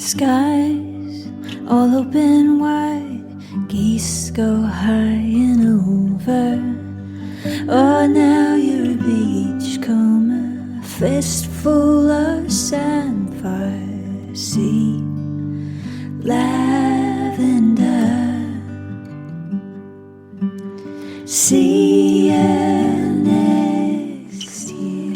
Skies all open wide, geese go high and over. Oh, now you're a beachcomber, a fistful of sandfire, sea, lavender. See you next year.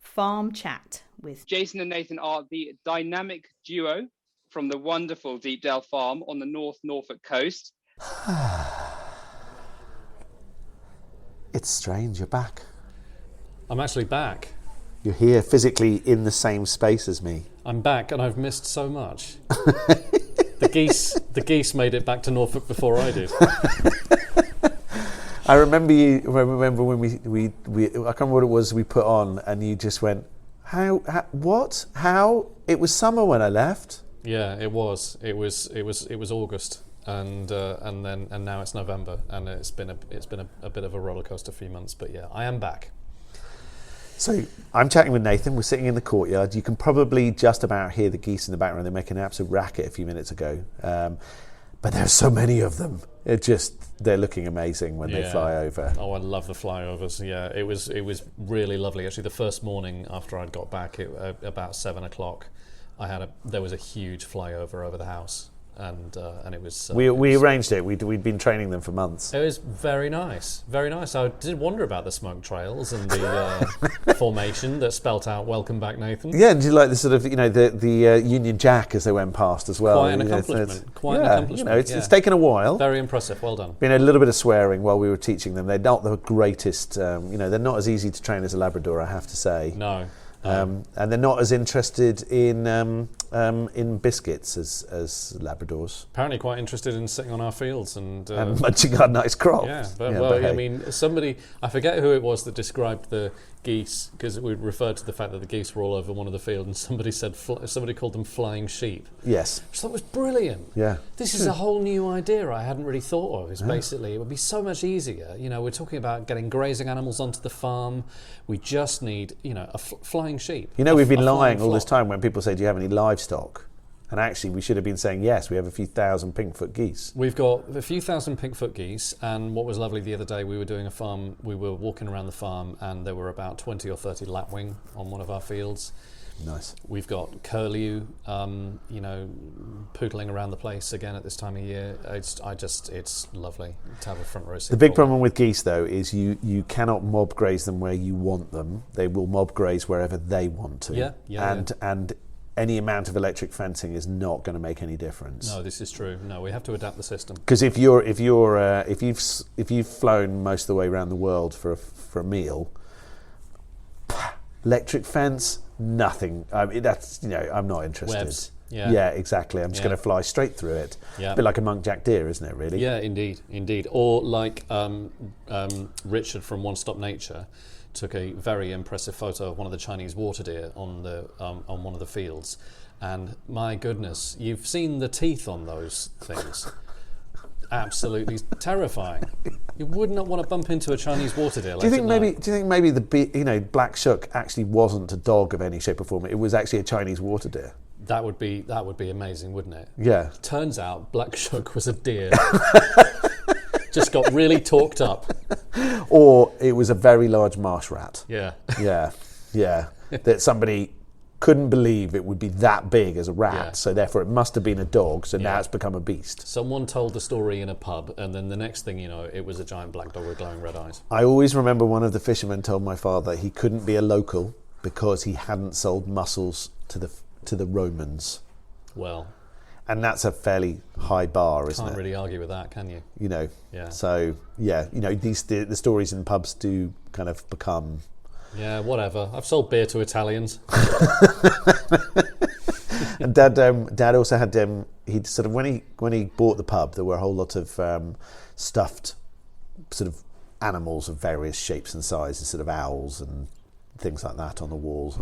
Farm Chat with Jason and Nathan are the dynamic duo from the wonderful Deepdale farm on the Norfolk coast. It's strange, you're back. I'm actually back. You're here physically in the same space as me. I'm back and I've missed so much. The geese made it back to Norfolk before I did. I remember when we I can't remember what it was we put on, and you just went, how what? How? It was summer when I left. Yeah, it was August, and now it's November, and it's been a bit of a roller coaster few months, but yeah, I am back. So I'm chatting with Nathan. We're sitting in the courtyard. You can probably just about hear the geese in the background. They're making an absolute racket a few minutes ago, but there's so many of them. They're looking amazing when they fly over. Oh, I love the flyovers. Yeah, it was really lovely. Actually, the first morning after I'd got back, about 7 o'clock, there was a huge flyover over the house, and it was. We arranged it. We'd been training them for months. It was very nice, very nice. I did wonder about the smoke trails and the formation that spelt out "Welcome back, Nathan." Yeah, and do you like the sort of the Union Jack as they went past as well? Quite an accomplishment. It's taken a while. Very impressive. Well done. Been a little bit of swearing while we were teaching them. They're not the greatest. They're not as easy to train as a Labrador, I have to say. No. And they're not as interested in biscuits as Labradors. Apparently quite interested in sitting on our fields and munching our nice crop. Yeah, hey. I mean, I forget who it was that described the geese, because we referred to the fact that the geese were all over one of the fields, and somebody called them flying sheep. Yes. Which I thought was brilliant. Yeah. This is a whole new idea I hadn't really thought of. Is basically it would be so much easier. We're talking about getting grazing animals onto the farm. We just need, a flying sheep. We've been lying all this time when people say, "Do you have any livestock?" And actually, we should have been saying, yes, we have a few thousand pinkfoot geese. We've got a few thousand pinkfoot geese, and what was lovely the other day, we were walking around the farm, and there were about 20 or 30 lapwing on one of our fields. Nice. We've got curlew, poodling around the place again at this time of year. It's lovely to have a front row seat. The big problem with geese, though, is you cannot mob graze them where you want them. They will mob graze wherever they want to. And any amount of electric fencing is not going to make any difference. No, this is true. No, we have to adapt the system. Because if you've flown most of the way around the world for a meal, electric fence, nothing. I mean, I'm not interested. Webs. Yeah, exactly. I'm just going to fly straight through it. Yeah. A bit like a munkjack deer, isn't it? Really. Yeah, indeed. Or like Richard from One Stop Nature took a very impressive photo of one of the Chinese water deer on one of the fields, and my goodness, you've seen the teeth on those things. Absolutely terrifying. You would not want to bump into a Chinese water deer. Do you think maybe the black shuck actually wasn't a dog of any shape or form? It was actually a Chinese water deer. That would be amazing, wouldn't it? Yeah. Turns out black shuck was a deer. Just got really talked up. Or it was a very large marsh rat. Yeah. Yeah. That somebody couldn't believe it would be that big as a rat, so therefore it must have been a dog, so now it's become a beast. Someone told the story in a pub, and then the next thing you know, it was a giant black dog with glowing red eyes. I always remember one of the fishermen told my father he couldn't be a local because he hadn't sold mussels to the Romans. Well... And that's a fairly high bar, isn't it? Can't really argue with that, can you? Yeah. So, the stories in pubs do kind of become... Yeah, whatever. I've sold beer to Italians. And Dad also had he'd sort of when he bought the pub, there were a whole lot of stuffed sort of animals of various shapes and sizes, sort of owls and things like that on the walls.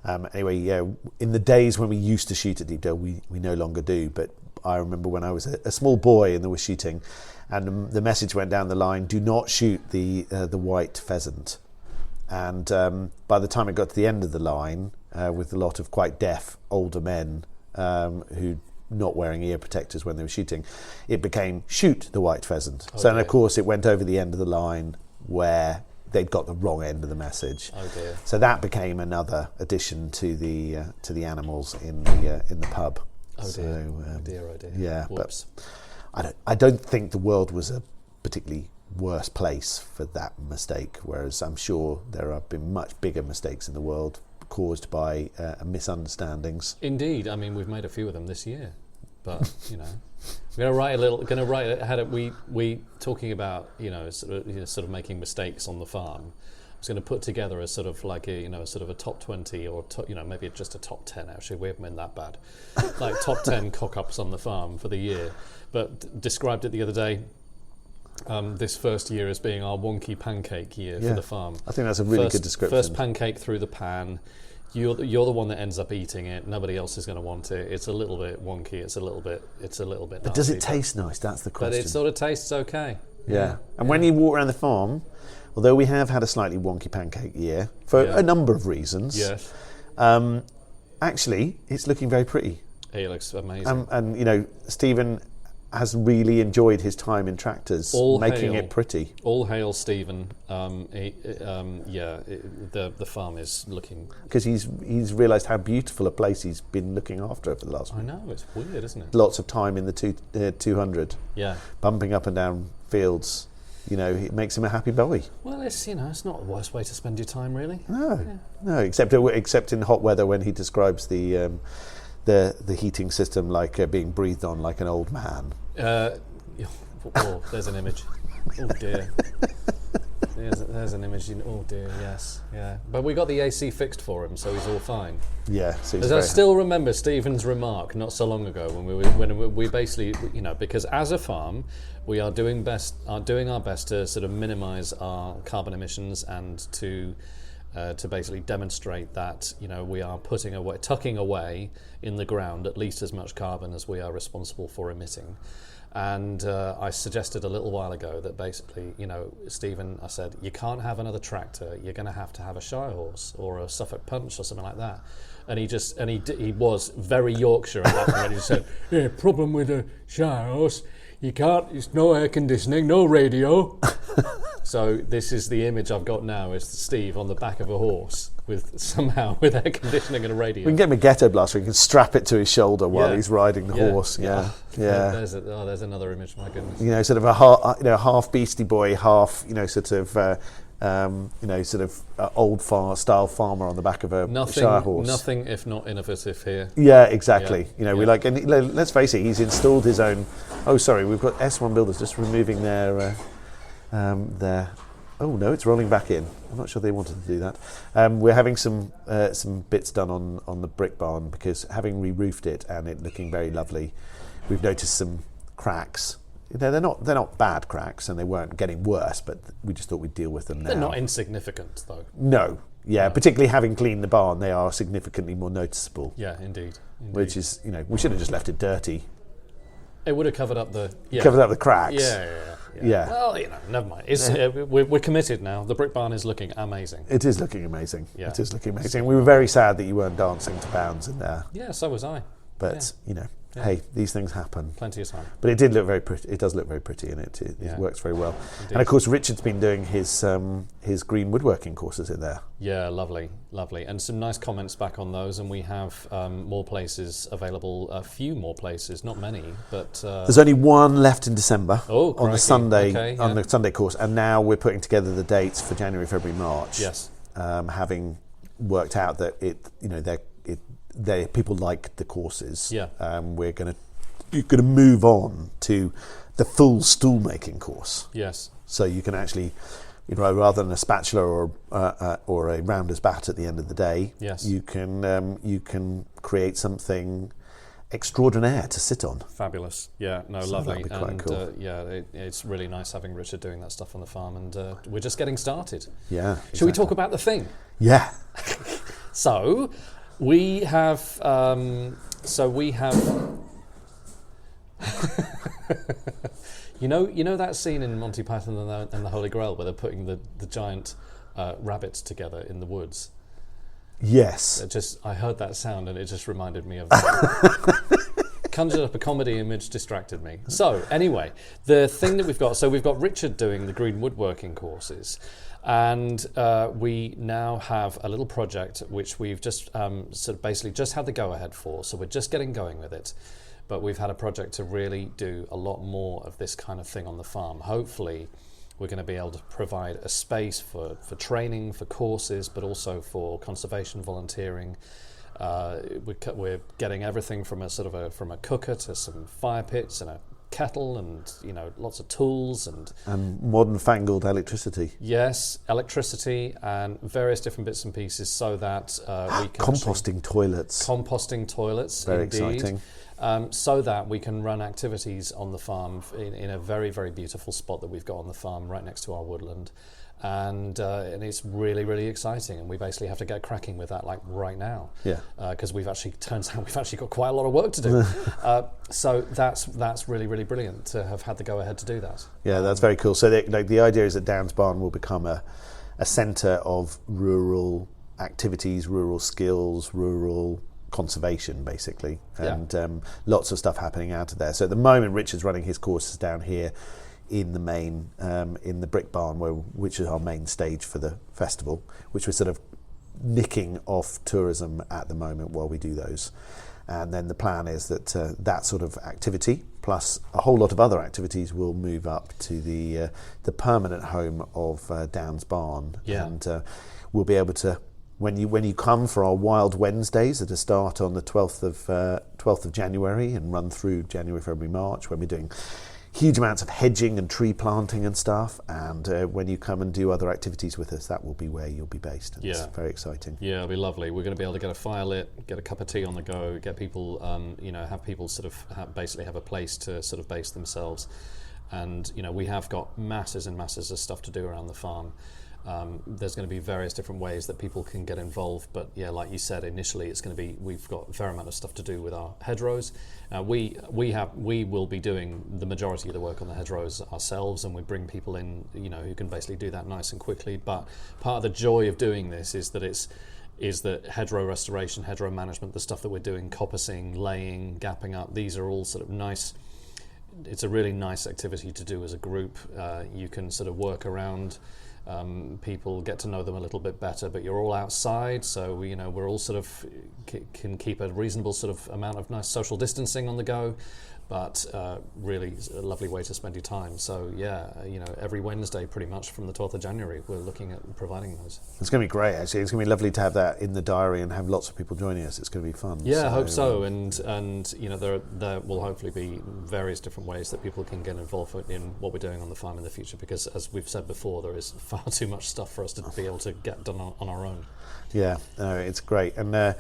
And anyway, yeah, in the days when we used to shoot at Deepdale, we no longer do. But I remember when I was a small boy and there was shooting, and the message went down the line: do not shoot the white pheasant. And by the time it got to the end of the line, with a lot of quite deaf older men who not wearing ear protectors when they were shooting, it became shoot the white pheasant. Oh, so dear. and of course it went over the end of the line where they'd got the wrong end of the message. Oh dear. So that became another addition to the animals in the pub. Oh dear. So, Oh dear. yeah, Whoops. but I don't think the world was a particularly worse place for that mistake, whereas I'm sure there have been much bigger mistakes in the world caused by misunderstandings. Indeed. I mean, we've made a few of them this year, but you know, we're going to write ahead. We talking about sort of making mistakes on the farm. I was going to put together a sort of like a sort of a top 20 or maybe just a top 10. Actually, we haven't been that bad. Like top 10 cock-ups on the farm for the year, but described it the other day. This first year as being our wonky pancake year for the farm. I think that's a really good description. First pancake through the pan. You're the one that ends up eating it. Nobody else is going to want it. It's a little bit wonky. It's a little bit. But does it taste nice? That's the question. But it sort of tastes okay. Yeah. And when you walk around the farm, although we have had a slightly wonky pancake year for a number of reasons, Yes. Actually, it's looking very pretty. It looks amazing. And Stephen has really enjoyed his time in tractors, making it pretty. All hail Stephen. The farm is looking. Because he's realised how beautiful a place he's been looking after for the last. I know, it's weird, isn't it? Lots of time in the 200. Yeah. Bumping up and down fields. It makes him a happy boy. Well, it's not the worst way to spend your time, really. No, except in hot weather when he describes the heating system like being breathed on like an old man. There's an image. Oh dear. There's an image. Oh dear. Yes. Yeah. But we got the AC fixed for him, so he's all fine. Yeah. So I still remember Stephen's remark not so long ago when we basically because as a farm we are doing our best to sort of minimise our carbon emissions and to basically demonstrate that we are tucking away in the ground at least as much carbon as we are responsible for emitting. And I suggested a little while ago that basically, Stephen, I said, you can't have another tractor. You're going to have a Shire horse or a Suffolk Punch or something like that. And he was very Yorkshire at that point. He said, "Yeah, problem with a Shire horse. You can't. It's no air conditioning, no radio." So this is the image I've got now: is Steve on the back of a horse with air conditioning and a radio. We can get him a ghetto blaster. We can strap it to his shoulder while he's riding the horse. Yeah. There's another image. My goodness. Sort of a half Beastie Boy, half old style farmer on the back of a Shire horse. Nothing if not innovative here. Yeah, exactly. We like, and let's face it, he's installed his own. Oh, sorry, we've got S1 Builders just removing their. Oh no, it's rolling back in. I'm not sure they wanted to do that. We're having some bits done on the brick barn because having re-roofed it and it looking very lovely, we've noticed some cracks. They're not bad cracks and they weren't getting worse, but we just thought we'd deal with them now. They're not insignificant though. No. Yeah, particularly having cleaned the barn, they are significantly more noticeable. Yeah, indeed. Which is, we should have just left it dirty. It would have covered up the cracks. Yeah. Well, never mind. It's, we're committed now. The brick barn is looking amazing. It is looking amazing. Yeah. It is looking amazing. We were very sad that you weren't dancing to bounds in there. Yeah, so was I. But hey, these things happen. Plenty of time. But it did look very pretty. It does look very pretty, and it works very well. Indeed. And of course, Richard's been doing his green woodworking courses in there. Yeah, lovely, and some nice comments back on those. And we have more places available. A few more places, not many, but there's only one left in December on the Sunday on the Sunday course, and now we're putting together the dates for January, February, March. Yes, having worked out that people like the courses. Yeah, we're going to move on to the full stool making course. Yes, so you can actually, rather than a spatula or a rounder's bat at the end of the day, yes, you can create something extraordinaire to sit on. Fabulous. Yeah, no, So lovely. that'd be quite And cool. it's really nice having Richard doing that stuff on the farm, and we're just getting started. Yeah. Shall we talk about the thing? Yeah. So we have. You know that scene in Monty Python and the Holy Grail where they're putting the giant rabbits together in the woods. Yes. I heard that sound and it just reminded me of. Conjured up a comedy image, distracted me. So anyway, the thing that we've got Richard doing the green woodworking courses, and we now have a little project which we've just sort of basically just had the go-ahead for, so we're just getting going with it. But we've had a project to really do a lot more of this kind of thing on the farm. Hopefully, we're going to be able to provide a space for training, for courses, but also for conservation volunteering. We're getting everything from a cooker to some fire pits and a kettle, and lots of tools and modern fangled electricity. Yes, electricity and various different bits and pieces, so that we can composting toilets. Very indeed. exciting. So that we can run activities on the farm in a very, very beautiful spot that we've got on the farm right next to our woodland. And it's really, really exciting, and we basically have to get cracking with that like right now. Yeah. Because turns out we've actually got quite a lot of work to do. So that's really, really brilliant to have had the go ahead to do that. Yeah, that's very cool. So the idea is that Downs Barn will become a centre of rural activities, rural skills, rural conservation, basically, and lots of stuff happening out of there. So at the moment, Richard's running his courses down here in the main, in the brick barn, which is our main stage for the festival, which we're sort of nicking off tourism at the moment while we do those. And then the plan is that that sort of activity, plus a whole lot of other activities, will move up to the permanent home of Downs Barn, and we'll be able to. When you come for our Wild Wednesdays that start on the 12th of January and run through January, February, March, when we're doing huge amounts of hedging and tree planting and stuff, and when you come and do other activities with us, that will be where you'll be based. And it's very exciting. Yeah, it'll be lovely. We're going to be able to get a fire lit, get a cup of tea on the go, get people, have people sort of basically have a place to sort of base themselves. And we have got masses and masses of stuff to do around the farm. There's going to be various different ways that people can get involved, but like you said, initially it's going to be, we've got a fair amount of stuff to do with our hedgerows. We will be doing the majority of the work on the hedgerows ourselves, and we bring people in who can basically do that nice and quickly. But part of the joy of doing this is that hedgerow restoration, hedgerow management, the stuff that we're doing, coppicing, laying, gapping up, these are all sort of nice. It's a really nice activity to do as a group. You can sort of work around people, get to know them a little bit better, but you're all outside, so we're all sort of can keep a reasonable sort of amount of nice social distancing on the go, but really a lovely way to spend your time. So every Wednesday pretty much from the 12th of January we're looking at providing those. It's going to be great, actually. It's going to be lovely to have that in the diary and have lots of people joining us. It's going to be fun. I hope so. And there will hopefully be various different ways that people can get involved in what we're doing on the farm in the future, because as we've said before, there is far too much stuff for us to be able to get done on our own. It's great. And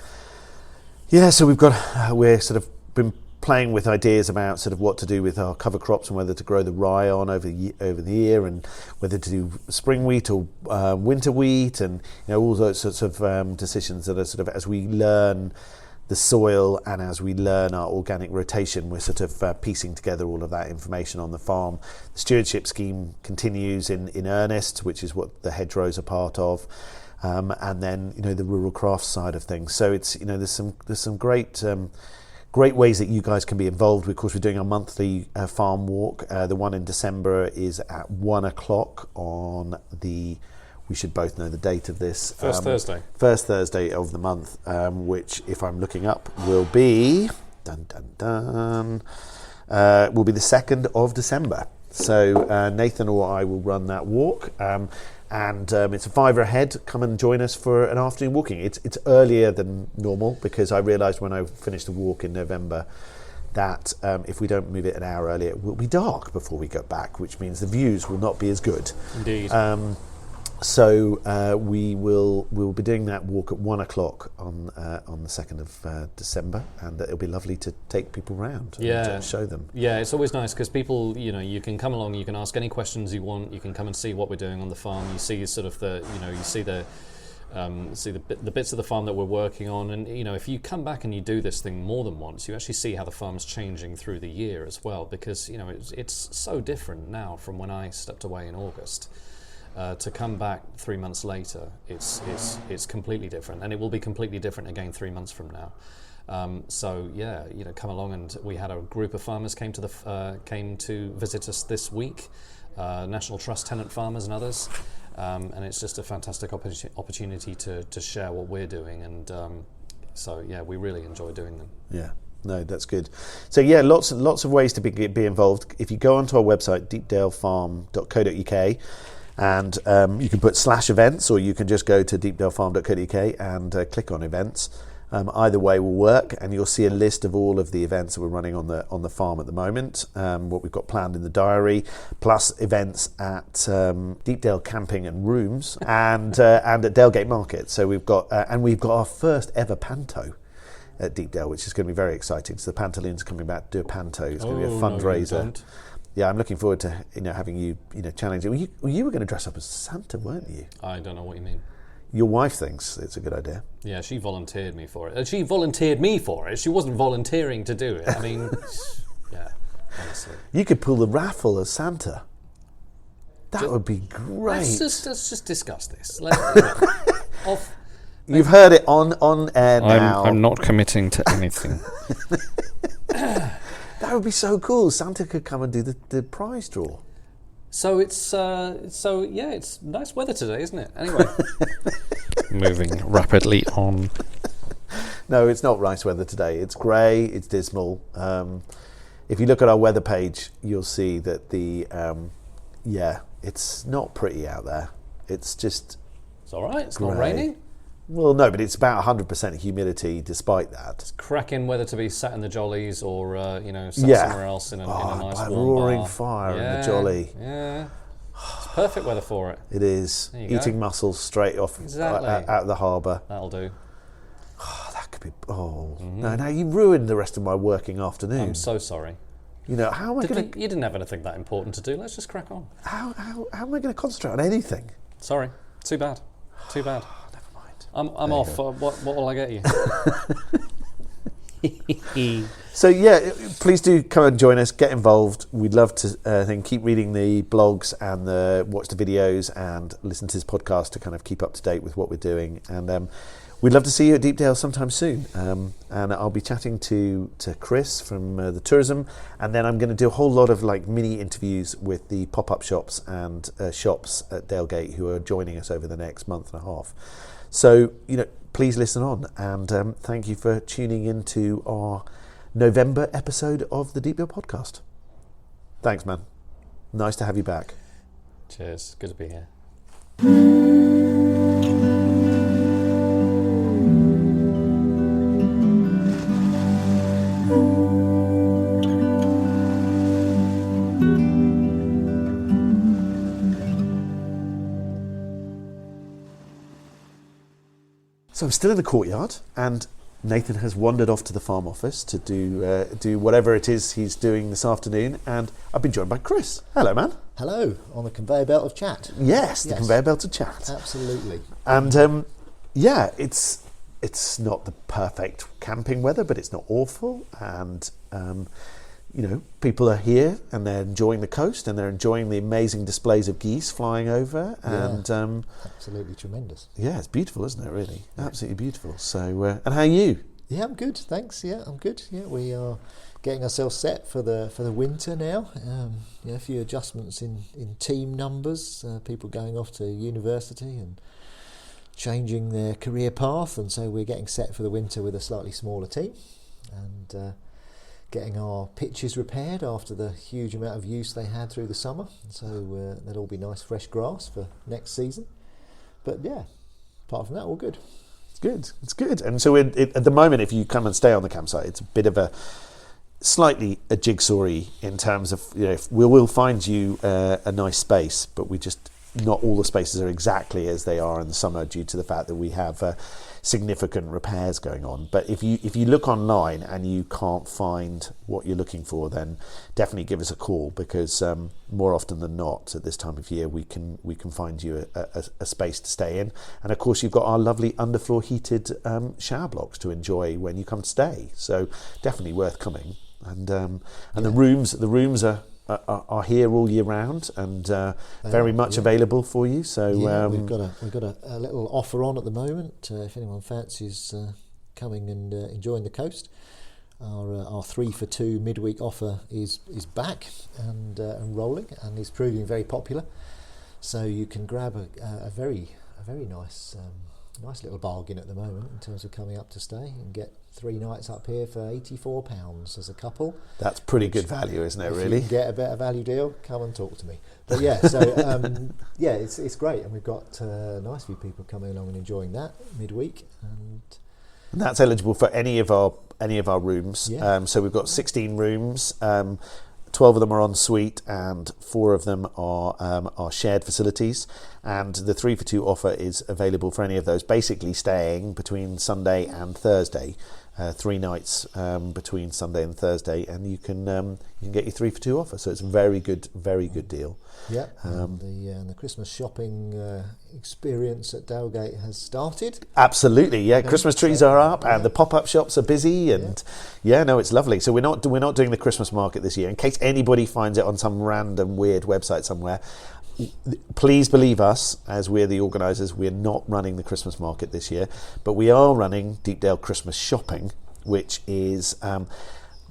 so we're sort of been playing with ideas about sort of what to do with our cover crops and whether to grow the rye on over the year, and whether to do spring wheat or winter wheat, and all those sorts of decisions that are sort of, as we learn the soil and as we learn our organic rotation, we're sort of piecing together all of that information on the farm. The stewardship scheme continues in earnest, which is what the hedgerows are part of. And then the rural crafts side of things. So it's there's some great ways that you guys can be involved. Of course, we're doing our monthly farm walk. The one in December is at 1:00 on the. We should both know the date of this. First Thursday of the month, which, if I'm looking up, will be will be the 2nd of December. So Nathan or I will run that walk. And it's a £5 a head. Come and join us for an afternoon walking. It's earlier than normal, because I realised when I finished the walk in November that if we don't move it an hour earlier, it will be dark before we get back, which means the views will not be as good. Indeed. So we'll be doing that walk at 1 o'clock on the 2nd of December, and it'll be lovely to take people round and show them. Yeah, it's always nice because people, you can come along, you can ask any questions you want, you can come and see what we're doing on the farm. You see sort of you see the bits of the farm that we're working on, and if you come back and you do this thing more than once, you actually see how the farm's changing through the year as well, because it's so different now from when I stepped away in August. To come back 3 months later, it's completely different, and it will be completely different again 3 months from now. Come along, and we had a group of farmers came to visit us this week, National Trust tenant farmers and others, and it's just a fantastic opportunity to share what we're doing, and we really enjoy doing them. Yeah. No, that's good. So lots of ways to be involved. If you go onto our website, deepdalefarm.co.uk, and you can put /events, or you can just go to deepdalefarm.co.uk and click on events. Either way will work, and you'll see a list of all of the events that we're running on the farm at the moment, what we've got planned in the diary, plus events at Deepdale Camping and Rooms and at Dalgate Market. So we've got our first ever Panto at Deepdale, which is going to be very exciting. So the Pantolians are coming back to do a Panto. It's going to be a fundraiser. No, yeah, I'm looking forward to having you challenge it. You were going to dress up as Santa, weren't you? I don't know what you mean. Your wife thinks it's a good idea. Yeah, she volunteered me for it. She volunteered me for it. She wasn't volunteering to do it. I mean, yeah, honestly. You could pull the raffle as Santa. That would be great. Let's just discuss this. You've heard it on air now. I'm not committing to anything. That would be so cool. Santa could come and do the prize draw. So it's nice weather today, isn't it? Anyway, moving rapidly on. No, it's not nice weather today. It's grey. It's dismal. If you look at our weather page, you'll see that it's not pretty out there. It's just. It's all right. It's grey. Not raining. Well, no, but it's about 100% humidity despite that. It's cracking weather to be sat in the jollies or, somewhere else in a nice by warm roaring bar. fire in the jolly. Yeah, it's perfect weather for it. It is. Eating mussels straight off out of the harbour. That'll do. Oh, that could be... Oh, no, now you ruined the rest of my working afternoon. I'm so sorry. How am I going to... You didn't have anything that important to do. Let's just crack on. How am I going to concentrate on anything? Sorry. Too bad. I'm off. What will I get you? So please do come and join us. Get involved. We'd love to keep reading the blogs and watch the videos and listen to this podcast to kind of keep up to date with what we're doing. And we'd love to see you at Deepdale sometime soon. And I'll be chatting to Chris from the tourism, and then I'm going to do a whole lot of mini interviews with the pop-up shops and shops at Dalgate who are joining us over the next month and a half. So, please listen on, and thank you for tuning into our November episode of the Deepdale Podcast. Thanks, man. Nice to have you back. Cheers. Good to be here. So I'm still in the courtyard, and Nathan has wandered off to the farm office to do whatever it is he's doing this afternoon, and I've been joined by Chris. Hello, man. Hello, on the conveyor belt of chat. Yes, the conveyor belt of chat. Absolutely. And it's not the perfect camping weather, but it's not awful, and people are here and they're enjoying the coast and they're enjoying the amazing displays of geese flying over, and absolutely tremendous. Yeah, it's beautiful, isn't it? Really, absolutely beautiful. So, and how are you? Yeah, I'm good. Thanks. Yeah, I'm good. Yeah, we are getting ourselves set for the winter now. A few adjustments in team numbers. People going off to university and changing their career path, and so we're getting set for the winter with a slightly smaller team, and getting our pitches repaired after the huge amount of use they had through the summer. So that'll all be nice fresh grass for next season. But yeah, apart from that, all good. It's good. And so at the moment, if you come and stay on the campsite, it's a bit of a slightly a jigsaw-y in terms of, we'll find you a nice space, but we just not all the spaces are exactly as they are in the summer due to the fact that we have significant repairs going on. But if you look online and you can't find what you're looking for, then definitely give us a call, because more often than not at this time of year we can find you a space to stay in. And of course you've got our lovely underfloor heated shower blocks to enjoy when you come to stay. So definitely worth coming. And the rooms are here all year round and very much available for you. So we've got a little offer on at the moment. If anyone fancies coming and enjoying the coast, our 3 for 2 midweek offer is back and rolling, and is proving very popular. So you can grab a very nice little bargain at the moment in terms of coming up to stay, and get 3 nights up here for £84 as a couple. That's pretty good value, isn't it? If Really? you can get a better value deal, come and talk to me. But yeah, so it's great, and we've got a nice few people coming along and enjoying that midweek, and that's eligible for any of our rooms. Yeah. So we've got 16 rooms. 12 of them are en suite, and 4 of them are shared facilities. And the 3 for 2 offer is available for any of those, basically staying between Sunday and Thursday. 3 nights between Sunday and Thursday, and you can get your 3 for 2 offer. So it's a very good deal. Yeah, and the Christmas shopping experience at Dalgate has started. Absolutely, yeah. Christmas trees are up, and the pop-up shops are busy, and it's lovely. So we're not doing the Christmas market this year. In case anybody finds it on some random weird website somewhere, please believe us, as we're the organisers. We're not running the Christmas market this year, but we are running Deepdale Christmas Shopping, which is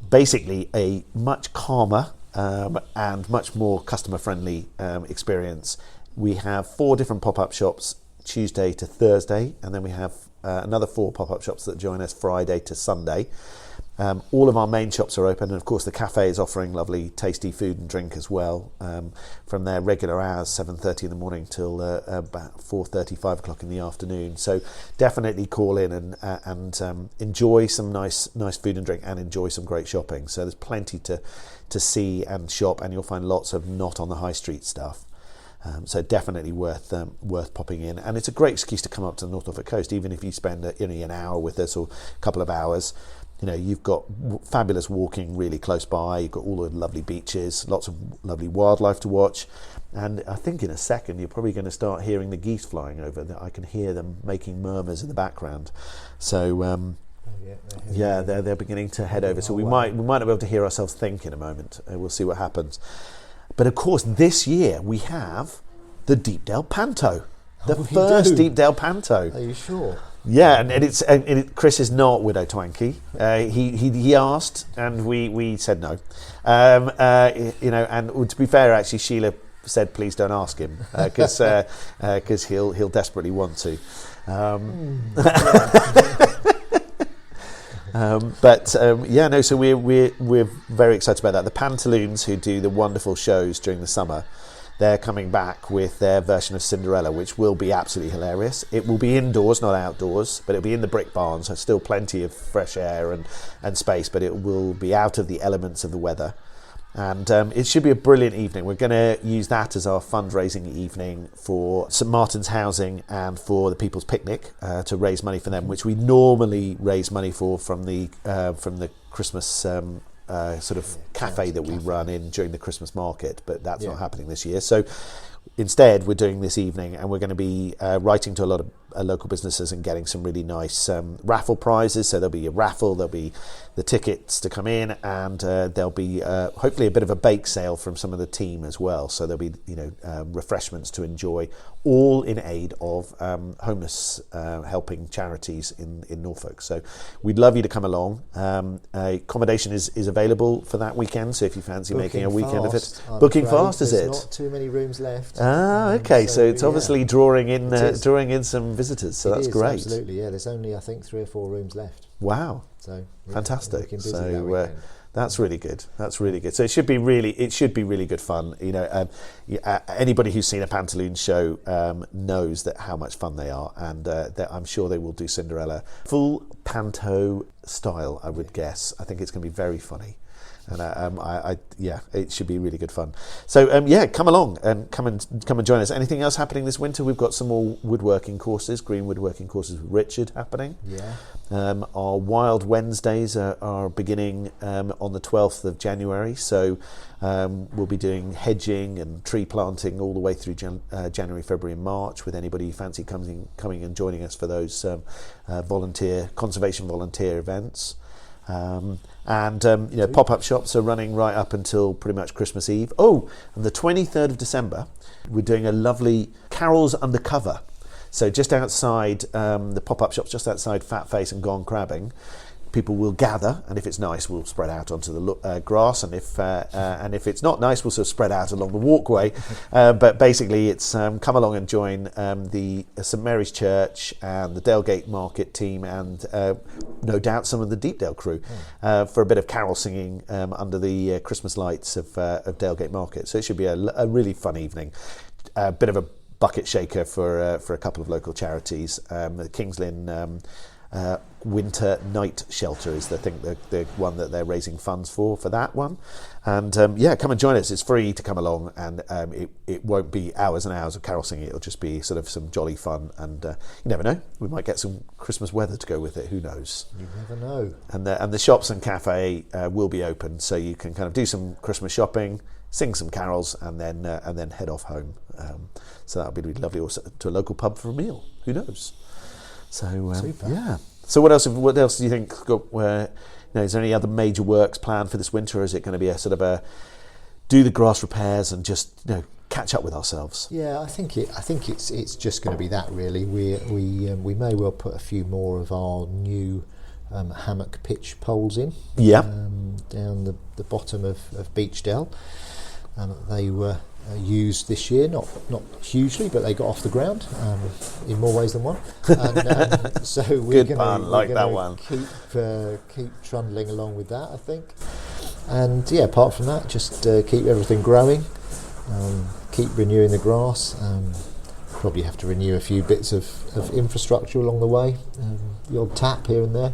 basically a much calmer and much more customer-friendly experience. We have 4 different pop-up shops Tuesday to Thursday, and then we have another 4 pop-up shops that join us Friday to Sunday. All of our main shops are open, and of course the cafe is offering lovely tasty food and drink as well, from their regular hours, 7:30 in the morning till about 4:30, 5 o'clock in the afternoon. So definitely call in and enjoy some nice food and drink, and enjoy some great shopping. So there's plenty to see and shop, and you'll find lots of not on the high street stuff. So definitely worth popping in, and it's a great excuse to come up to the Norfolk Coast, even if you spend an hour with us or a couple of hours. You've got fabulous walking really close by. You've got all the lovely beaches, lots of lovely wildlife to watch, and I think in a second you're probably going to start hearing the geese flying over. I can hear them making murmurs in the background. So they're beginning to head over. So we might not be able to hear ourselves think in a moment. We'll see what happens. But of course, this year we have the Deepdale Panto, the first Deepdale Panto. Are you sure? Yeah, and Chris is not Widow Twanky. He asked, and we said no. And to be fair, actually, Sheila said, "Please don't ask him," because he'll desperately want to. So we're very excited about that. The Pantaloons, who do the wonderful shows during the summer, they're coming back with their version of Cinderella, which will be absolutely hilarious. It will be indoors, not outdoors, but it'll be in the brick barn, so still plenty of fresh air and space, but it will be out of the elements of the weather. And it should be a brilliant evening. We're going to use that as our fundraising evening for St Martin's Housing and for the People's Picnic, to raise money for them, which we normally raise money for from the Christmas sort of cafe that we run in during the Christmas market, but that's not happening this year. So instead we're doing this evening, and we're going to be writing to a lot of local businesses and getting some really nice raffle prizes. So there'll be a raffle, there'll be the tickets to come in, and there'll be hopefully a bit of a bake sale from some of the team as well. So there'll be refreshments to enjoy, all in aid of homeless helping charities in Norfolk. So we'd love you to come along. Accommodation is available for that weekend, so if you fancy making a weekend of it. Booking fast, is it? There's not too many rooms left. Okay, so it's obviously drawing in some visitors, so that's great. Absolutely, yeah. There's only, I think, 3 or 4 rooms left. Wow. So fantastic. So that's really good. So it should be really good fun. Anybody who's seen a Pantaloon show knows that how much fun they are, and I'm sure they will do Cinderella full Panto style, I would guess. I think it's going to be very funny. And it should be really good fun. So come along and come and join us. Anything else happening this winter? We've got some more woodworking courses, green woodworking courses with Richard happening. Yeah. Our Wild Wednesdays are beginning on the 12th of January. So we'll be doing hedging and tree planting all the way through January, February and March, with anybody who fancy coming and joining us for those conservation volunteer events. Pop-up shops are running right up until pretty much Christmas Eve. Oh, and the 23rd of December, we're doing a lovely Carols Undercover. So just outside the pop-up shops, just outside Fat Face and Gone Crabbing, people will gather, and if it's nice, we'll spread out onto the grass, and if it's not nice, we'll sort of spread out along the walkway. But basically, it's come along and join the St Mary's Church and the Dalegate Market team, and no doubt some of the Deepdale crew for a bit of carol singing under the Christmas lights of Dalegate Market. So it should be a really fun evening. A bit of a bucket shaker for a couple of local charities. The King's Lynn Winter Night Shelter is the one that they're raising funds for that one. And come and join us. It's free to come along, and it won't be hours and hours of carol singing. It'll just be sort of some jolly fun, and you never know, we might get some Christmas weather to go with it. Who knows? You never know. And the shops and cafe will be open, so you can kind of do some Christmas shopping, sing some carols, and then head off home. So that'll be really lovely. Or to a local pub for a meal. Who knows? So Super. So what else do you think? Is there any other major works planned for this winter, or is it going to be a sort of do the grass repairs and just catch up with ourselves? Yeah, I think it's just going to be that really. We may well put a few more of our new hammock pitch poles in. Yeah. Down the bottom of Beechdale. They were used this year, not hugely, but they got off the ground in more ways than one. And, so we're going to keep trundling along with that, I think. And apart from that, just keep everything growing, keep renewing the grass. Probably have to renew a few bits of infrastructure along the way, the odd tap here and there.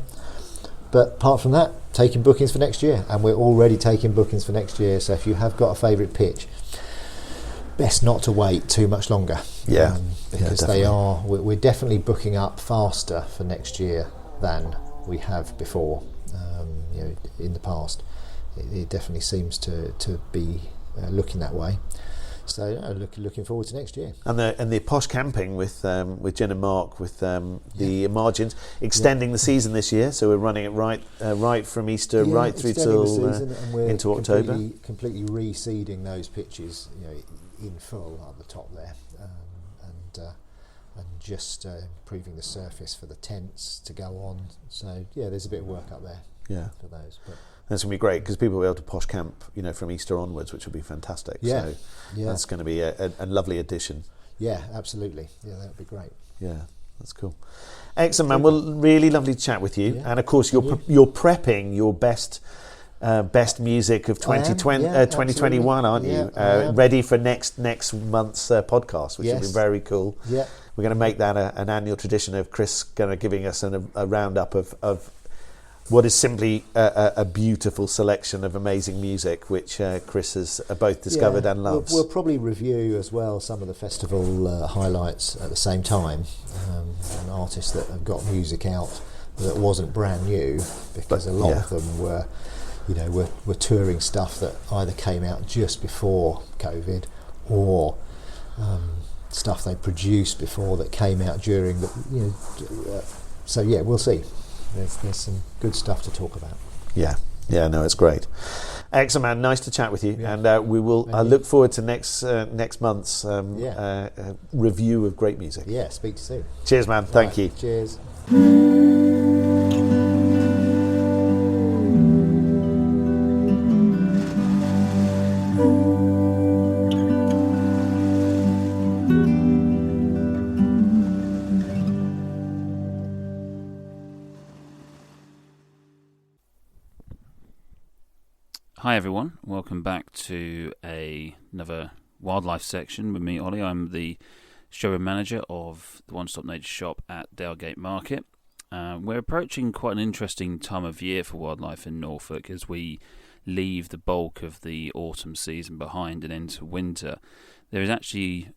But apart from that, taking bookings for next year, and we're already taking bookings for next year. So if you have got a favourite pitch, best not to wait too much longer. Because we're definitely booking up faster for next year than we have before. In the past, it definitely seems to be looking that way. So looking forward to next year. And the posh camping with Jen and Mark with the margins extending the season this year. So we're running it right from Easter right through till into October. Completely reseeding those pitches, in full at the top there, and just improving the surface for the tents to go on. So there's a bit of work up there. For those. But that's going to be great because people will be able to posh camp, from Easter onwards, which will be fantastic. So that's going to be a lovely addition. Yeah, absolutely. Yeah, that would be great. Yeah, that's cool. Excellent, man. Well, really lovely to chat with you. Yeah. And of course, you're prepping your best music of 2021, aren't you? Ready for next month's podcast, which will be very cool. Yeah. We're going to make that an annual tradition of Chris kind of giving us a roundup of what is simply a beautiful selection of amazing music, which Chris has both discovered and loves. We'll probably review as well some of the festival highlights at the same time, and artists that have got music out that wasn't brand new, because a lot of them were touring stuff that either came out just before COVID or stuff they produced before that came out during the. So we'll see. There's some good stuff to talk about. No, it's great. Excellent, man. Nice to chat with you, and we will. I look forward to next month's review of great music. Yeah, speak to you soon. Cheers, man. Thank you. Cheers. Hi everyone, welcome back to another wildlife section with me, Ollie. I'm the showroom manager of the One Stop Nature Shop at Dalegate Market. We're approaching quite an interesting time of year for wildlife in Norfolk, as the leave the bulk of the autumn season behind and enter winter, there is actually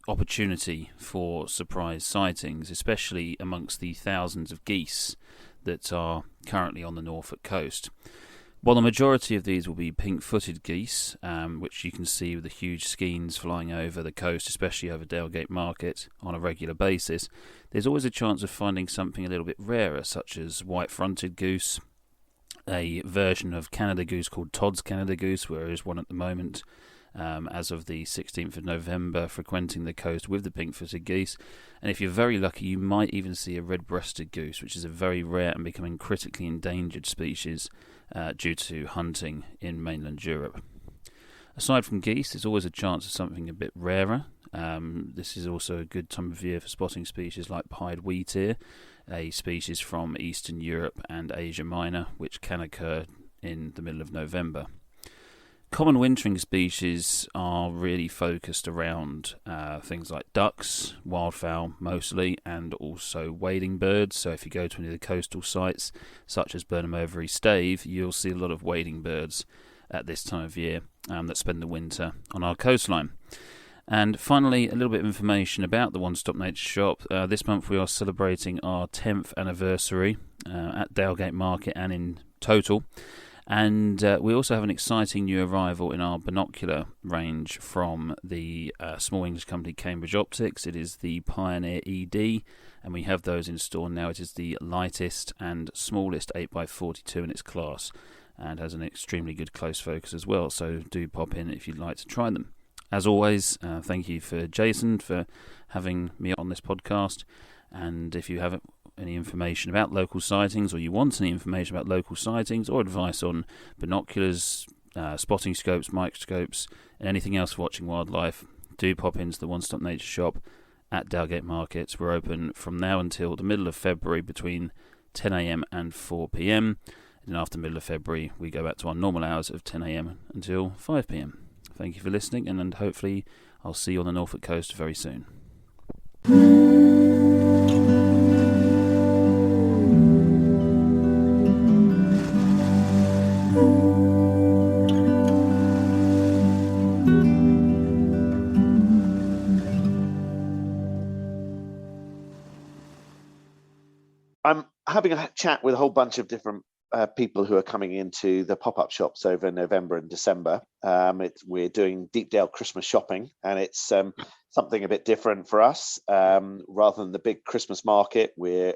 opportunity for surprise sightings, especially amongst the thousands of geese that are currently on the Norfolk coast. While the majority of these will be pink-footed geese, which you can see with the huge skeins flying over the coast, especially over Dalgate Market on a regular basis, there's always a chance of finding something a little bit rarer, such as white-fronted goose, a version of Canada goose called Todd's Canada goose, where there is one at the moment, as of the 16th of November, frequenting the coast with the pink-footed geese. And if you're very lucky, you might even see a red-breasted goose, which is a very rare and becoming critically endangered species due to hunting in mainland Europe. Aside from geese, there's always a chance of something a bit rarer. This is also a good time of year for spotting species like pied wheatear, a species from Eastern Europe and Asia Minor, which can occur in the middle of November. Common wintering species are really focused around things like ducks, wildfowl mostly, and also wading birds. So if you go to any of the coastal sites, such as Burnham Overy Stave, you'll see a lot of wading birds at this time of year that spend the winter on our coastline. And finally, a little bit of information about the One Stop Nature Shop. This month we are celebrating our 10th anniversary at Dalgate Market and in total. And we also have an exciting new arrival in our binocular range from the small English company Cambridge Optics. It is the Pioneer ED, and we have those in store now. It is the lightest and smallest 8x42 in its class, and has an extremely good close focus as well, so do pop in if you'd like to try them. As always, thank you for Jason for having me on this podcast, and if you have any information about local sightings, or you want any information about local sightings, or advice on binoculars, spotting scopes, microscopes, and anything else for watching wildlife, do pop into the One Stop Nature Shop at Dalgate Markets. We're open from now until the middle of February between 10 a.m. and 4 p.m. And after the middle of February, we go back to our normal hours of 10 a.m. until 5 p.m. Thank you for listening, and hopefully I'll see you on the Norfolk coast very soon. I'm having a chat with a whole bunch of different people who are coming into the pop-up shops over November and December. We're doing Deepdale Christmas shopping, and it's something a bit different for us. Rather than the big Christmas market, we're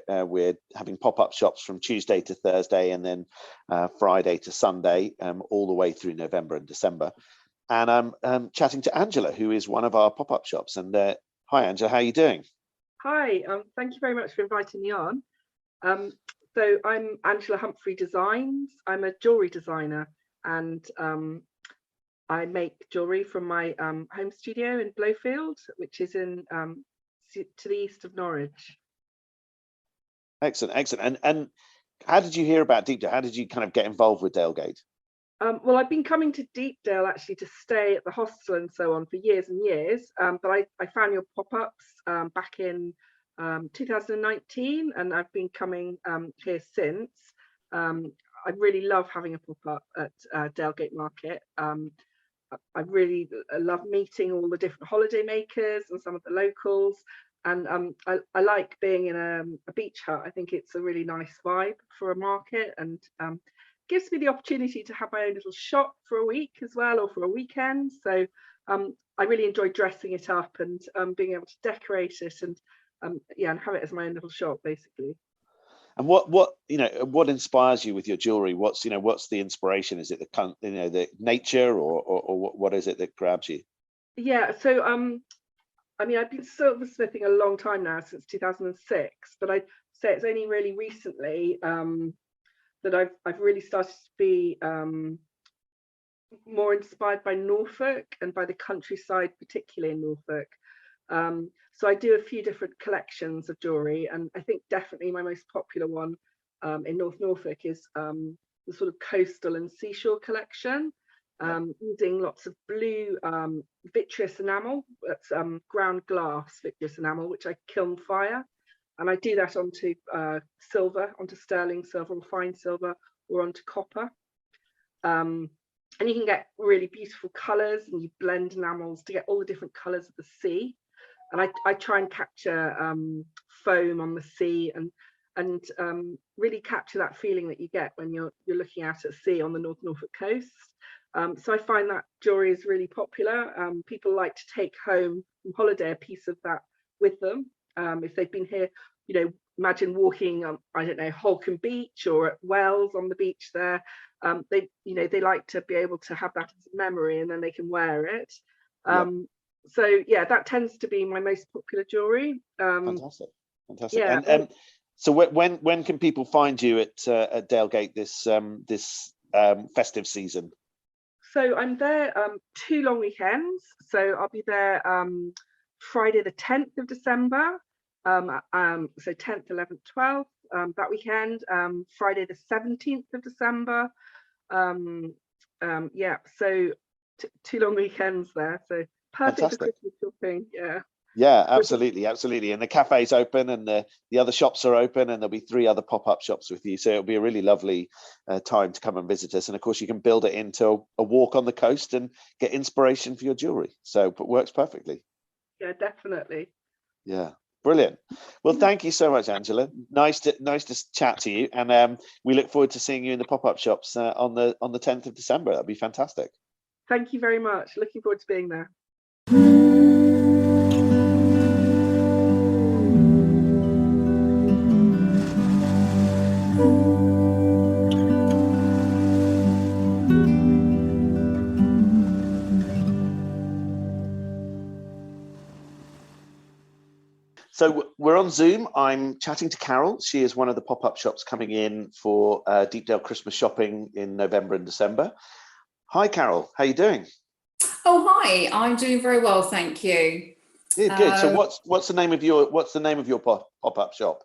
having pop-up shops from Tuesday to Thursday, and then Friday to Sunday, all the way through November and December. And I'm chatting to Angela, who is one of our pop-up shops. And hi, Angela, how are you doing? Hi, thank you very much for inviting me on. So I'm Angela Humphreys Designs. I'm a jewellery designer, and I make jewellery from my home studio in Blowfield, which is in to the east of Norwich. Excellent. And how did you hear about Deepdale? How did you kind of get involved with Dalgate? Well, I've been coming to Deepdale actually to stay at the hostel and so on for years and years, but I found your pop-ups back in 2019, and I've been coming here since. I really love having a pop-up at Dalgate Market. I really love meeting all the different holiday makers and some of the locals, and I like being in a beach hut. I think it's a really nice vibe for a market, and gives me the opportunity to have my own little shop for a week as well, or for a weekend. So I really enjoy dressing it up and being able to decorate it and and have it as my own little shop, basically. And what inspires you with your jewelry? What's the inspiration? Is it the nature, or what is it that grabs you? Yeah, so I've been silversmithing a long time now, since 2006, but I'd say it's only really recently that I've really started to be more inspired by Norfolk and by the countryside, particularly in Norfolk. So I do a few different collections of jewellery, and I think definitely my most popular one in North Norfolk is the sort of coastal and seashore collection, using lots of blue vitreous enamel. That's ground glass vitreous enamel, which I kiln fire, and I do that onto silver, onto sterling silver or fine silver, or onto copper. And you can get really beautiful colours, and you blend enamels to get all the different colours of the sea. And I try and capture foam on the sea, and really capture that feeling that you get when you're looking out at sea on the North Norfolk coast. So I find that jewellery is really popular. People like to take home from holiday a piece of that with them. If they've been here, imagine walking on, I don't know, Holcombe Beach or at Wells on the beach there. They like to be able to have that as a memory, and then they can wear it. So yeah, that tends to be my most popular jewellery. Fantastic. Yeah. And so when can people find you at Dalegate this festive season? So I'm there 2 long weekends. So I'll be there Friday the 10th of December. So 10th, 11th, 12th that weekend. Friday the 17th of December. So 2 long weekends there. So perfect Fantastic. for Christmas shopping. Yeah, absolutely. And the cafe's open, and the other shops are open, and there'll be 3 other pop-up shops with you. So it'll be a really lovely time to come and visit us. And of course, you can build it into a walk on the coast and get inspiration for your jewelry. So it works perfectly. Yeah, definitely. Yeah, brilliant. Well, thank you so much, Angela. Nice to chat to you, and we look forward to seeing you in the pop-up shops on the 10th of December. That'd be fantastic. Thank you very much. Looking forward to being there. So we're on Zoom. I'm chatting to Carol. She is one of the pop-up shops coming in for Deepdale Christmas shopping in November and December. Hi, Carol. How are you doing? Oh, hi. I'm doing very well, thank you. Good. So what's the name of your pop-up shop?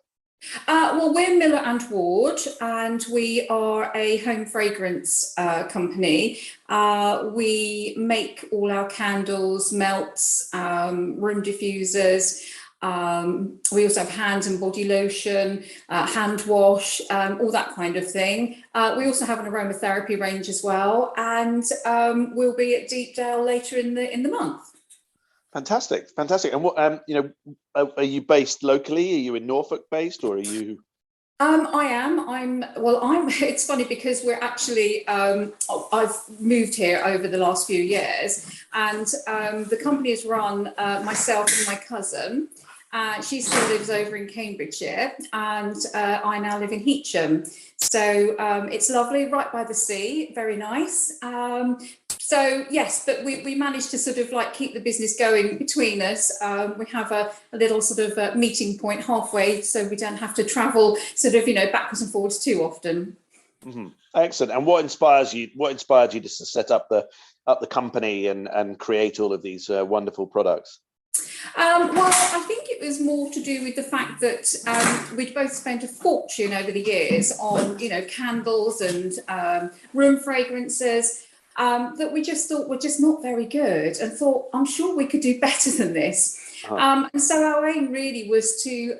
Well, we're Miller and Ward, and we are a home fragrance company. We make all our candles, melts, room diffusers. We also have hand and body lotion, hand wash, all that kind of thing. We also have an aromatherapy range as well, and we'll be at Deepdale later in the month. Fantastic. And what are you based locally? Are you in Norfolk based, or are you? I am. It's funny because we're actually. I've moved here over the last few years, and the company is run myself and my cousin. She still lives over in Cambridgeshire, and I now live in Heacham. So it's lovely, right by the sea, very nice. So yes, but we managed to sort of like keep the business going between us. We have a little sort of meeting point halfway, so we don't have to travel sort of backwards and forwards too often. Mm-hmm. Excellent. And what inspired you to set up the company and create all of these wonderful products? Well, I think it was more to do with the fact that we'd both spent a fortune over the years on, candles and room fragrances that we just thought were just not very good, and thought, I'm sure we could do better than this. And so our aim really was to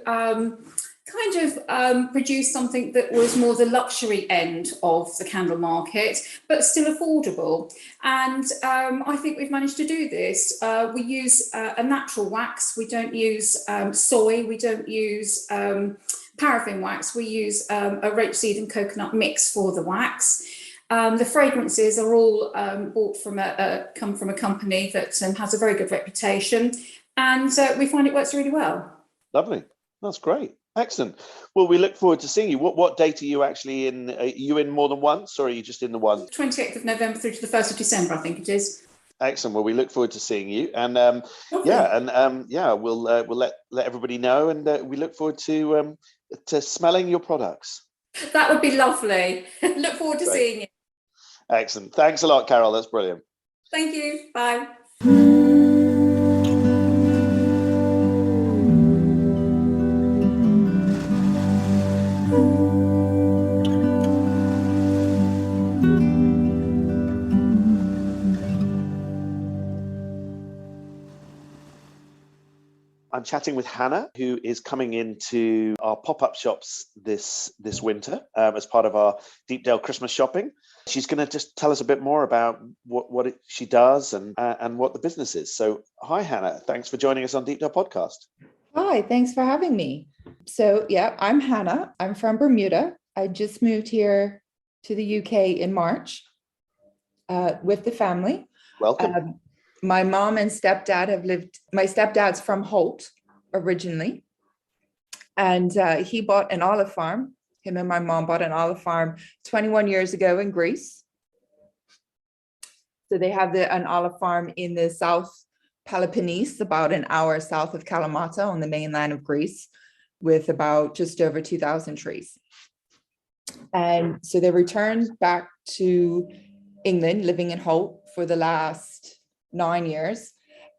produce something that was more the luxury end of the candle market, but still affordable. And I think we've managed to do this. We use a natural wax. We don't use soy. We don't use paraffin wax. We use a rapeseed and coconut mix for the wax. The fragrances are all come from a company that has a very good reputation, and we find it works really well. Lovely. That's great. Excellent. Well, we look forward to seeing you. What date are you actually in? Are you in more than once, or are you just in the one? 28th of November through to the 1st of December, I think it is. Excellent. Well, we look forward to seeing you, and we'll let everybody know, and we look forward to smelling your products. That would be lovely. Look forward to seeing you. Excellent. Thanks a lot, Carol. That's brilliant. Thank you. Bye. I'm chatting with Hannah, who is coming into our pop-up shops this winter as part of our Deepdale Christmas shopping. She's going to just tell us a bit more about what she does and what the business is. So, hi, Hannah. Thanks for joining us on Deepdale Podcast. Hi, thanks for having me. So, yeah, I'm Hannah. I'm from Bermuda. I just moved here to the UK in March with the family. Welcome. My mom and stepdad my stepdad's from Holt originally. And he bought an olive farm. Him and my mom bought an olive farm 21 years ago in Greece. So they have an olive farm in the South Peloponnese, about an hour south of Kalamata on the mainland of Greece, with about just over 2,000 trees. And so they returned back to England, living in Holt for the last 9 years.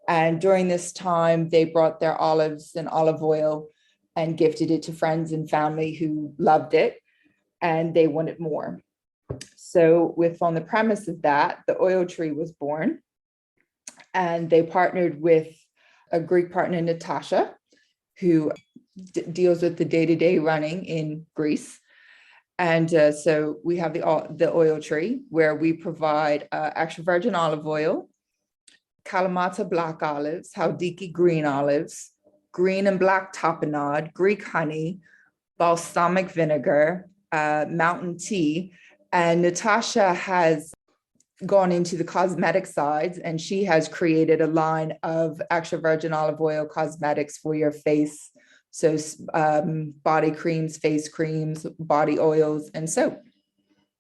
And during this time, they brought their olives and olive oil and gifted it to friends and family who loved it, and they wanted more. So on the premise of that, the oil tree was born, and they partnered with a Greek partner, Natasha, who deals with the day-to-day running in Greece. And so we have the oil tree, where we provide extra virgin olive oil, Kalamata black olives, Haldiki green olives, green and black tapenade, Greek honey, balsamic vinegar, mountain tea. And Natasha has gone into the cosmetic sides, and she has created a line of extra virgin olive oil cosmetics for your face. So body creams, face creams, body oils, and soap.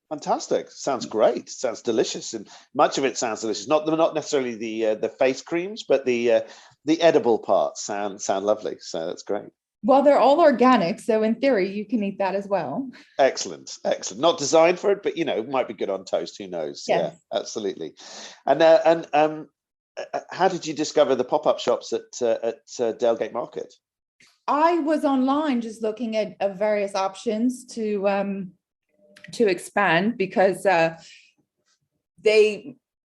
Fantastic. Sounds great. Sounds delicious. And much of it sounds delicious. Not necessarily the face creams, but the edible parts sound lovely. So that's great. Well, they're all organic, so in theory, you can eat that as well. Excellent. Not designed for it, but it might be good on toast. Who knows? Yes. Yeah, absolutely. And how did you discover the pop-up shops at Dalegate Market? I was online just looking at various options to expand, because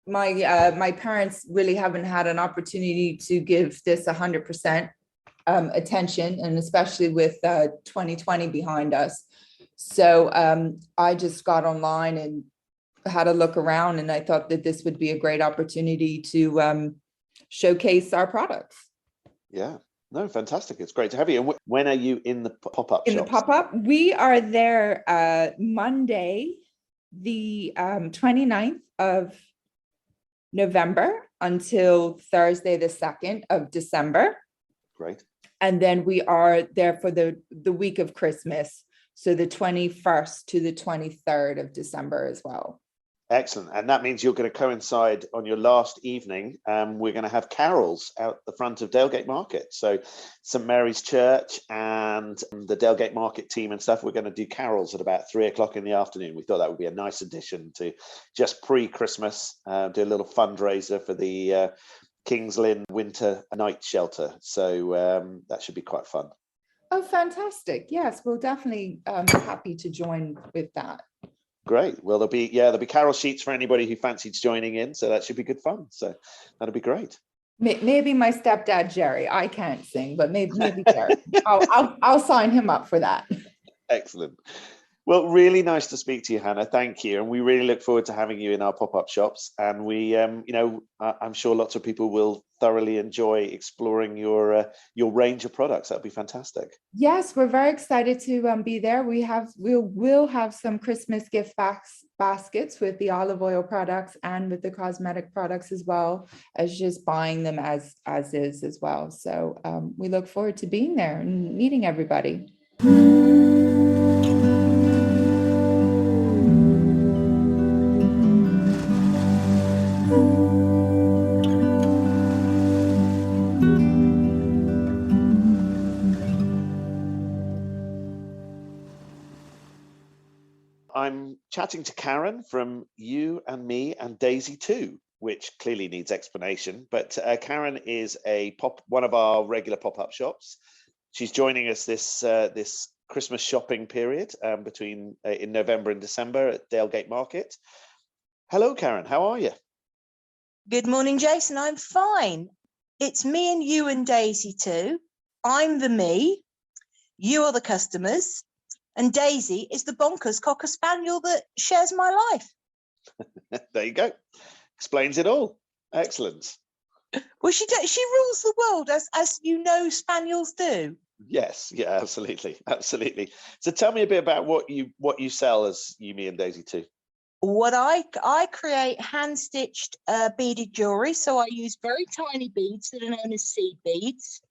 my parents really haven't had an opportunity to give this 100% attention, and especially with 2020 behind us. So I just got online and had a look around, and I thought that this would be a great opportunity to showcase our products. Yeah. No, fantastic. It's great to have you. And when are you in the pop-up shops? In the pop-up, we are there Monday, the 29th of November until Thursday, the 2nd of December. Great. And then we are there for the week of Christmas, so the 21st to the 23rd of December as well. Excellent. And that means you're going to coincide on your last evening. We're going to have carols out the front of Dalegate Market. So St Mary's Church and the Dalegate Market team and stuff, we're going to do carols at about 3:00 in the afternoon. We thought that would be a nice addition to just pre-Christmas, do a little fundraiser for the King's Lynn Winter Night Shelter. So that should be quite fun. Oh, fantastic. Yes, we'll definitely be happy to join with that. Great. Well, there'll be carol sheets for anybody who fancies joining in. So that should be good fun. So that'll be great. Maybe my stepdad, Jerry. I can't sing, but maybe Jerry. I'll sign him up for that. Excellent. Well, really nice to speak to you, Hannah. Thank you. And we really look forward to having you in our pop-up shops. And we, I'm sure lots of people will thoroughly enjoy exploring your range of products. That'd be fantastic. Yes, we're very excited to be there. We'll have some Christmas gift baskets with the olive oil products and with the cosmetic products, as well as just buying them as is as well. So we look forward to being there and meeting everybody. I'm chatting to Karen from You and Me and Daisy Too, which clearly needs explanation. But Karen is one of our regular pop-up shops. She's joining us this Christmas shopping period between in November and December at Dalegate Market. Hello, Karen. How are you? Good morning, Jason. I'm fine. It's me and You and Daisy Too. I'm the me, you are the customers, and Daisy is the bonkers Cocker Spaniel that shares my life. There you go. Explains it all. Excellent. Well, she rules the world, as you know spaniels do. Yes, yeah, absolutely, absolutely. So tell me a bit about what you sell as You, Me, and Daisy too. What I create hand-stitched beaded jewelry. So I use very tiny beads that are known as seed beads.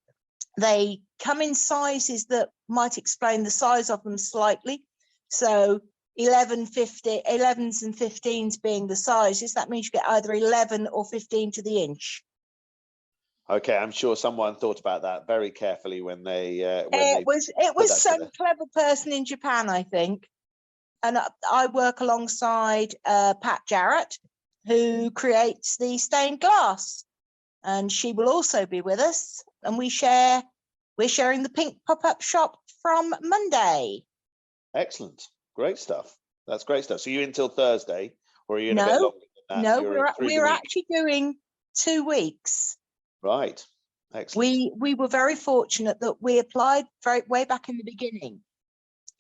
They come in sizes that might explain the size of them slightly. So 11s and 15s being the sizes, that means you get either 11 or 15 to the inch. Okay, I'm sure someone thought about that very carefully when they. It was some clever person in Japan, I think, and I work alongside Pat Jarrett, who creates the stained glass, and she will also be with us, and we're sharing the pink pop-up shop from Monday. Excellent, great stuff. That's great stuff. So you until Thursday, or are you in a bit longer than that? No, You're we're actually doing 2 weeks. Right. Excellent. We were very fortunate that we applied way back in the beginning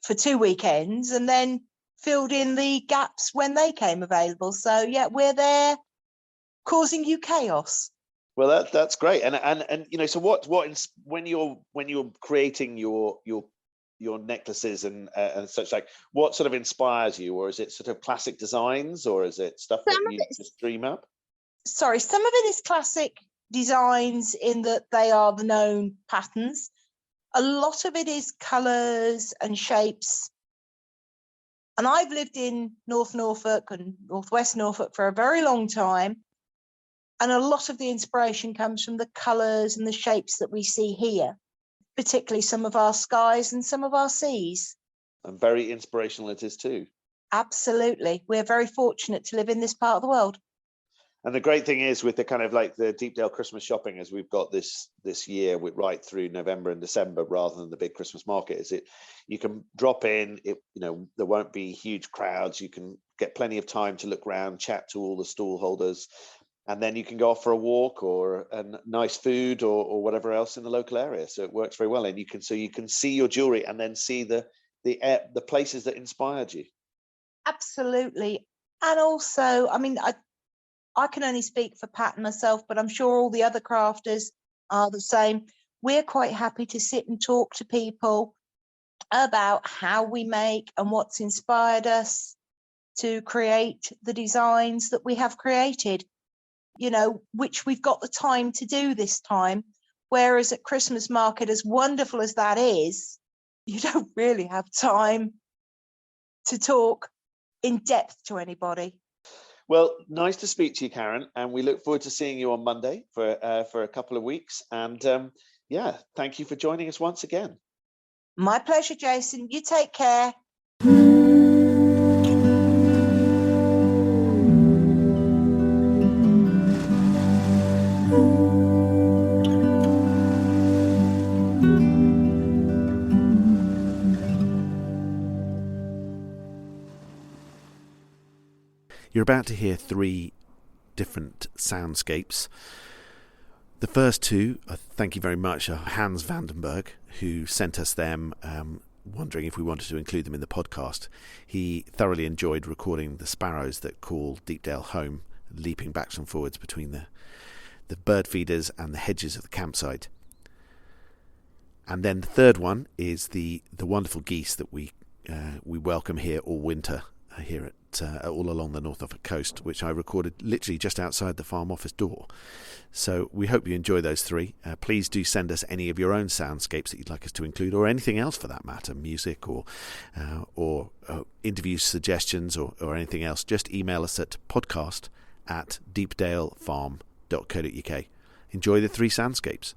for 2 weekends and then filled in the gaps when they came available. So yeah, we're there causing you chaos. Well, that's great. And you know, so what when you're creating your necklaces and such, like, what sort of inspires you, or is it sort of classic designs, or is it stuff that you just dream up? Sorry, some of it is classic designs in that they are the known patterns. A lot of it is colours and shapes. And I've lived in North Norfolk and Northwest Norfolk for a very long time. And a lot of the inspiration comes from the colours and the shapes that we see here, particularly some of our skies and some of our seas. And very inspirational it is too. Absolutely. We're very fortunate to live in this part of the world. And the great thing is with the kind of like the Deepdale Christmas shopping, as we've got this year with right through November and December, rather than the big Christmas market, you can drop in, there won't be huge crowds. You can get plenty of time to look around, chat to all the stall holders, and then you can go off for a walk or a nice food or whatever else in the local area. So it works very well. And you can see your jewelry and then see the places that inspired you. Absolutely. And also, I mean, I can only speak for Pat and myself, but I'm sure all the other crafters are the same. We're quite happy to sit and talk to people about how we make and what's inspired us to create the designs that we have created, which we've got the time to do this time. Whereas at Christmas market, as wonderful as that is, you don't really have time to talk in depth to anybody. Well, nice to speak to you, Karen, and we look forward to seeing you on Monday for a couple of weeks. And thank you for joining us once again. My pleasure, Jason. You take care. You're about to hear 3 different soundscapes. The first 2, thank you very much, are Hans Vandenberg, who sent us them, wondering if we wanted to include them in the podcast. He thoroughly enjoyed recording the sparrows that call Deepdale home, leaping backwards and forwards between the bird feeders and the hedges of the campsite. And then the third one is the wonderful geese that we welcome here all winter, here at all along the Norfolk coast, which I recorded literally just outside the farm office door. So we hope you enjoy those 3. Please do send us any of your own soundscapes that you'd like us to include, or anything else for that matter, music or interview suggestions or anything else. Just email us at podcast@deepdalefarm.co.uk. Enjoy the 3 soundscapes.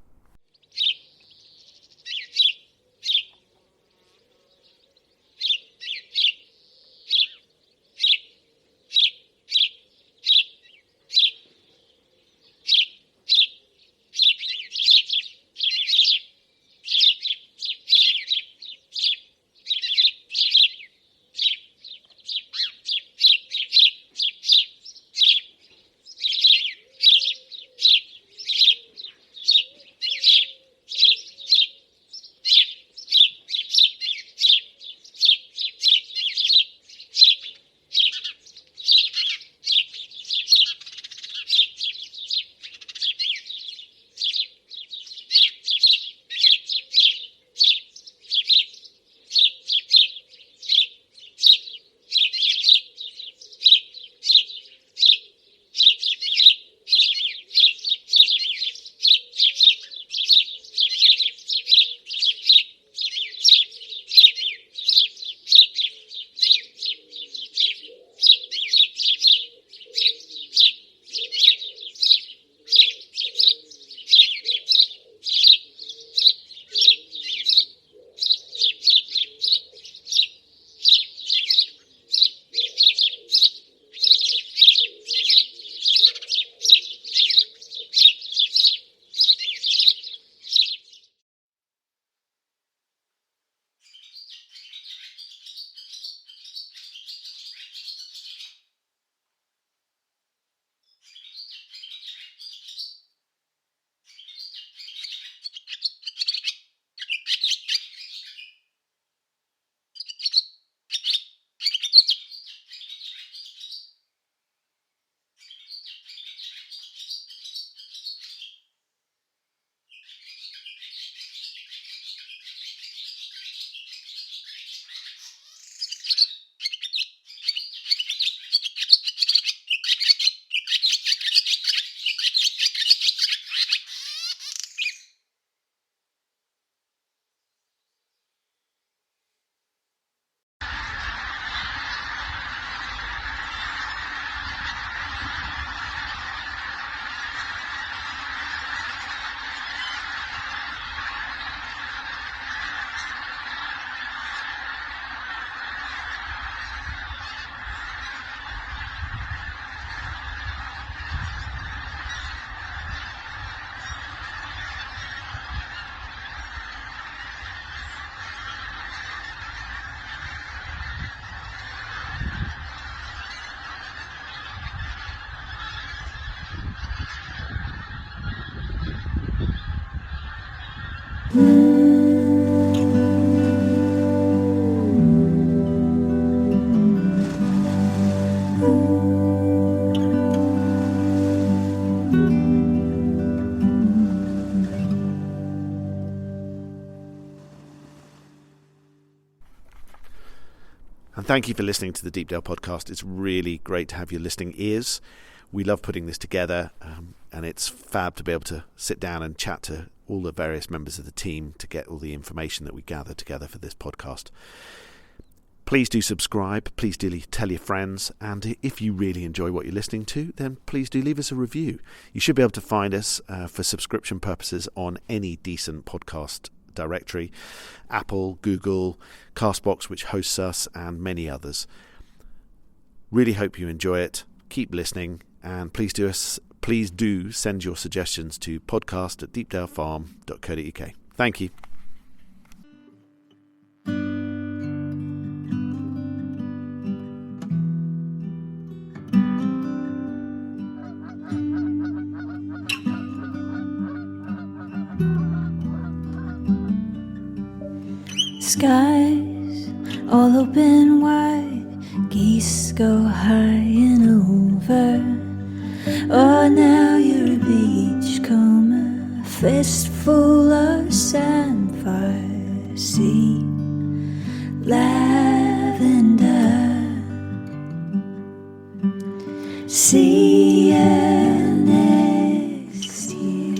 And thank you for listening to the Deepdale Podcast. It's really great to have your listening ears. We love putting this together, and it's fab to be able to sit down and chat to all the various members of the team to get all the information that we gather together for this podcast. Please do subscribe. Please do tell your friends. And if you really enjoy what you're listening to, then please do leave us a review. You should be able to find us for subscription purposes on any decent podcast directory, Apple, Google, Castbox, which hosts us, and many others. Really hope you enjoy it. Keep listening, and please do send your suggestions to podcast@deepdalefarm.co.uk. Thank you. Skies all open wide, geese go high and over. Oh, now you're a beachcomber, fistful of sandfire, sea, lavender, see you next year.